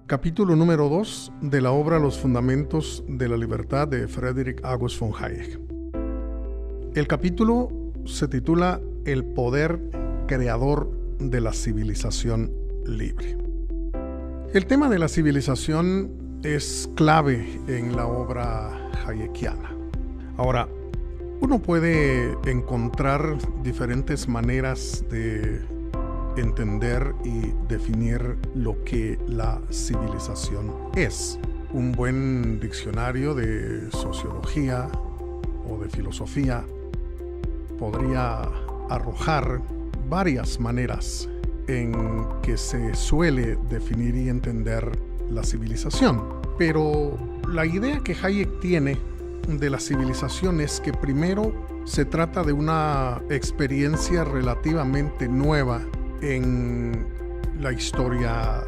Capítulo número 2 de la obra Los Fundamentos de la Libertad de Friedrich August von Hayek. El capítulo se titula El poder creador de la civilización libre. El tema de la civilización es clave en la obra hayekiana. Ahora, uno puede encontrar diferentes maneras de entender y definir lo que la civilización es. Un buen diccionario de sociología o de filosofía podría arrojar varias maneras en que se suele definir y entender la civilización. Pero la idea que Hayek tiene de la civilización es que primero se trata de una experiencia relativamente nueva en la historia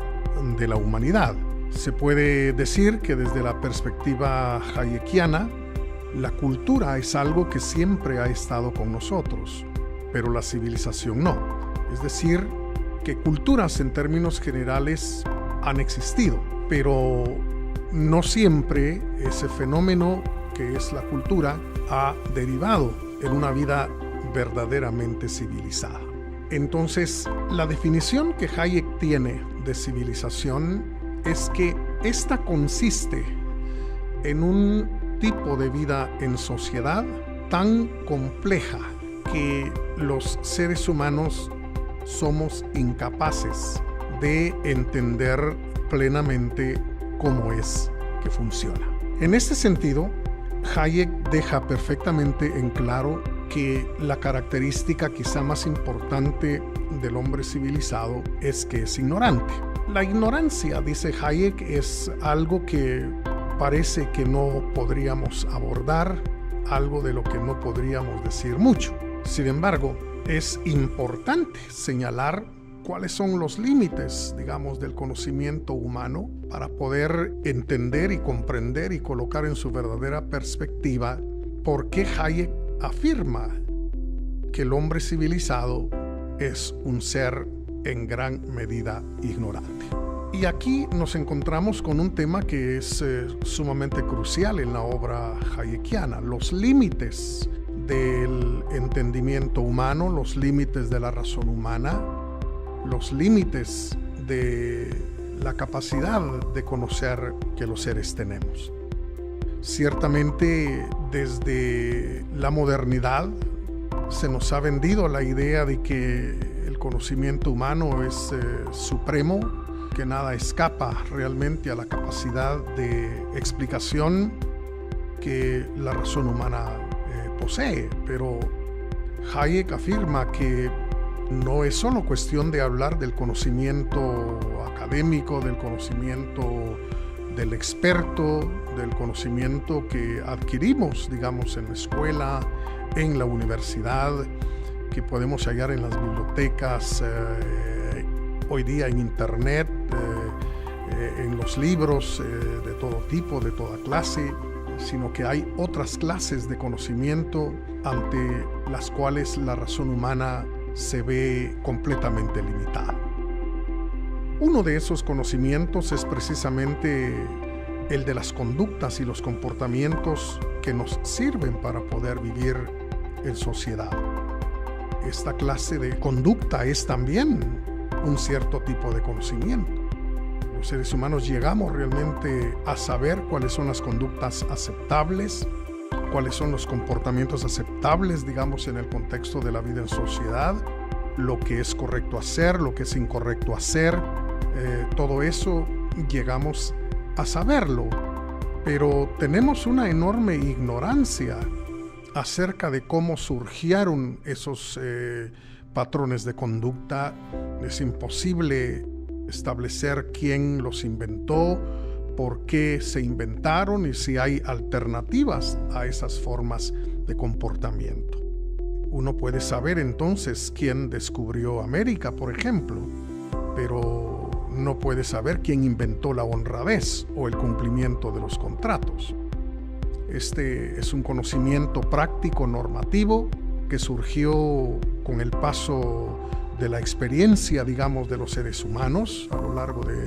de la humanidad. Se puede decir que desde la perspectiva hayekiana, la cultura es algo que siempre ha estado con nosotros, pero la civilización no. Es decir, que culturas en términos generales han existido, pero no siempre ese fenómeno que es la cultura ha derivado en una vida verdaderamente civilizada. Entonces, la definición que Hayek tiene de civilización es que esta consiste en un tipo de vida en sociedad tan compleja que los seres humanos somos incapaces de entender plenamente cómo es que funciona. En este sentido, Hayek deja perfectamente en claro que la característica quizá más importante del hombre civilizado es que es ignorante. La ignorancia, dice Hayek, es algo que parece que no podríamos abordar, algo de lo que no podríamos decir mucho. Sin embargo, es importante señalar cuáles son los límites, digamos, del conocimiento humano para poder entender y comprender y colocar en su verdadera perspectiva por qué Hayek afirma que el hombre civilizado es un ser en gran medida ignorante. Y aquí nos encontramos con un tema que es sumamente crucial en la obra hayekiana: los límites del entendimiento humano, los límites de la razón humana, los límites de la capacidad de conocer que los seres tenemos. Ciertamente, desde la modernidad se nos ha vendido la idea de que el conocimiento humano es supremo, que nada escapa realmente a la capacidad de explicación que la razón humana posee. Pero Hayek afirma que no es solo cuestión de hablar del conocimiento académico, del conocimiento del experto, del conocimiento que adquirimos, digamos, en la escuela, en la universidad, que podemos hallar en las bibliotecas, hoy día en internet, en los libros de todo tipo, de toda clase, sino que hay otras clases de conocimiento ante las cuales la razón humana se ve completamente limitada. Uno de esos conocimientos es precisamente el de las conductas y los comportamientos que nos sirven para poder vivir en sociedad. Esta clase de conducta es también un cierto tipo de conocimiento. Los seres humanos llegamos realmente a saber cuáles son las conductas aceptables, cuáles son los comportamientos aceptables, digamos, en el contexto de la vida en sociedad, lo que es correcto hacer, lo que es incorrecto hacer. Todo eso llegamos a saberlo, pero tenemos una enorme ignorancia acerca de cómo surgieron esos patrones de conducta. Es imposible establecer quién los inventó, por qué se inventaron y si hay alternativas a esas formas de comportamiento. Uno puede saber entonces quién descubrió América, por ejemplo, pero no puede saber quién inventó la honradez o el cumplimiento de los contratos. Este es un conocimiento práctico normativo que surgió con el paso de la experiencia, digamos, de los seres humanos a lo largo de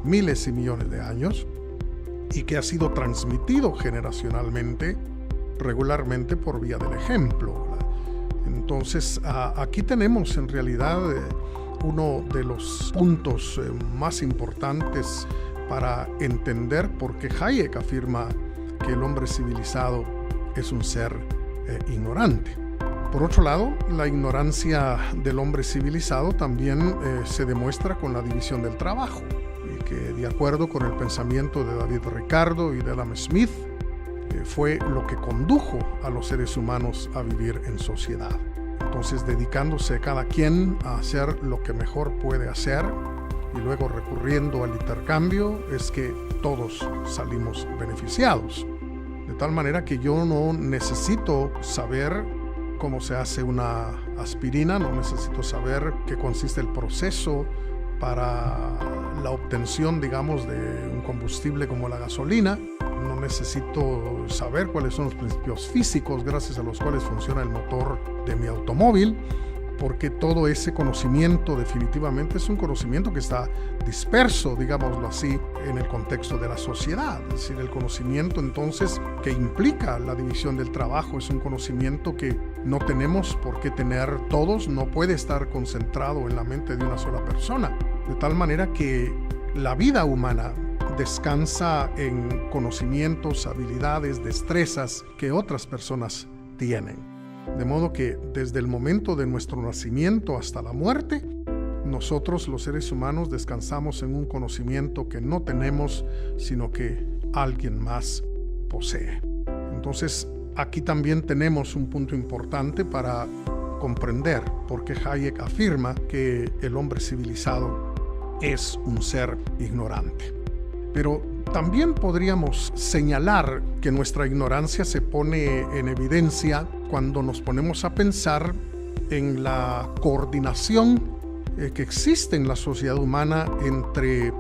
miles y millones de años y que ha sido transmitido generacionalmente, regularmente por vía del ejemplo. Entonces, aquí tenemos en realidad uno de los puntos más importantes para entender por qué Hayek afirma que el hombre civilizado es un ser ignorante. Por otro lado, la ignorancia del hombre civilizado también se demuestra con la división del trabajo, y que de acuerdo con el pensamiento de David Ricardo y de Adam Smith, fue lo que condujo a los seres humanos a vivir en sociedad. Entonces, dedicándose cada quien a hacer lo que mejor puede hacer y luego recurriendo al intercambio, es que todos salimos beneficiados. De tal manera que yo no necesito saber cómo se hace una aspirina, no necesito saber qué consiste el proceso para la obtención, digamos, de un combustible como la gasolina. No necesito saber cuáles son los principios físicos gracias a los cuales funciona el motor de mi automóvil, porque todo ese conocimiento definitivamente es un conocimiento que está disperso, digámoslo así, en el contexto de la sociedad. Es decir, el conocimiento entonces que implica la división del trabajo es un conocimiento que no tenemos por qué tener todos, no puede estar concentrado en la mente de una sola persona. De tal manera que la vida humana descansa en conocimientos, habilidades, destrezas que otras personas tienen. De modo que desde el momento de nuestro nacimiento hasta la muerte, nosotros los seres humanos descansamos en un conocimiento que no tenemos, sino que alguien más posee. Entonces, aquí también tenemos un punto importante para comprender por qué Hayek afirma que el hombre civilizado es un ser ignorante. Pero también podríamos señalar que nuestra ignorancia se pone en evidencia cuando nos ponemos a pensar en la coordinación que existe en la sociedad humana entre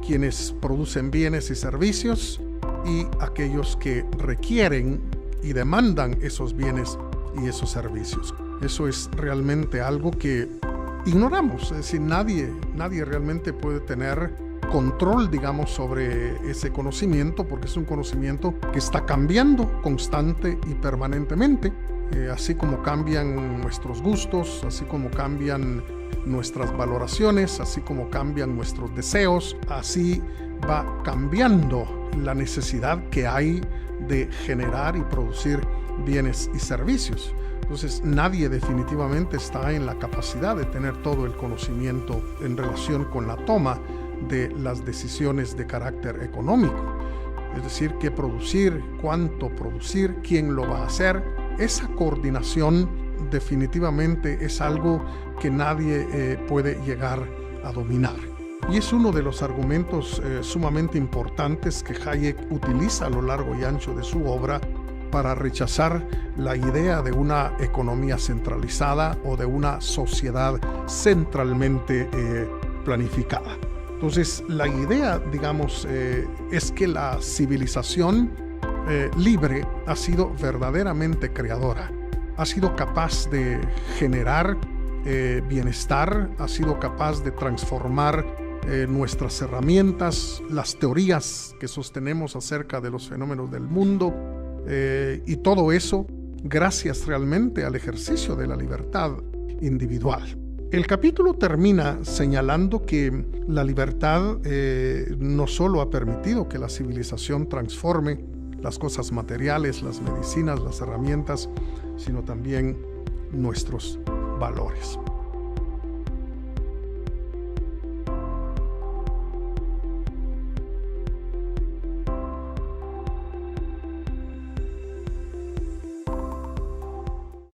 quienes producen bienes y servicios y aquellos que requieren y demandan esos bienes y esos servicios. Eso es realmente algo que ignoramos, es decir, nadie realmente puede tener control, digamos, sobre ese conocimiento, porque es un conocimiento que está cambiando constante y permanentemente, así como cambian nuestros gustos, así como cambian nuestras valoraciones, así como cambian nuestros deseos, así va cambiando la necesidad que hay de generar y producir bienes y servicios. Entonces, nadie definitivamente está en la capacidad de tener todo el conocimiento en relación con la toma de las decisiones de carácter económico. Es decir, qué producir, cuánto producir, quién lo va a hacer. Esa coordinación definitivamente es algo que nadie puede llegar a dominar. Y es uno de los argumentos sumamente importantes que Hayek utiliza a lo largo y ancho de su obra para rechazar la idea de una economía centralizada o de una sociedad centralmente planificada. Entonces, la idea, digamos, es que la civilización libre ha sido verdaderamente creadora, ha sido capaz de generar bienestar, ha sido capaz de transformar nuestras herramientas, las teorías que sostenemos acerca de los fenómenos del mundo, y todo eso gracias realmente al ejercicio de la libertad individual. El capítulo termina señalando que la libertad no solo ha permitido que la civilización transforme las cosas materiales, las medicinas, las herramientas, sino también nuestros valores.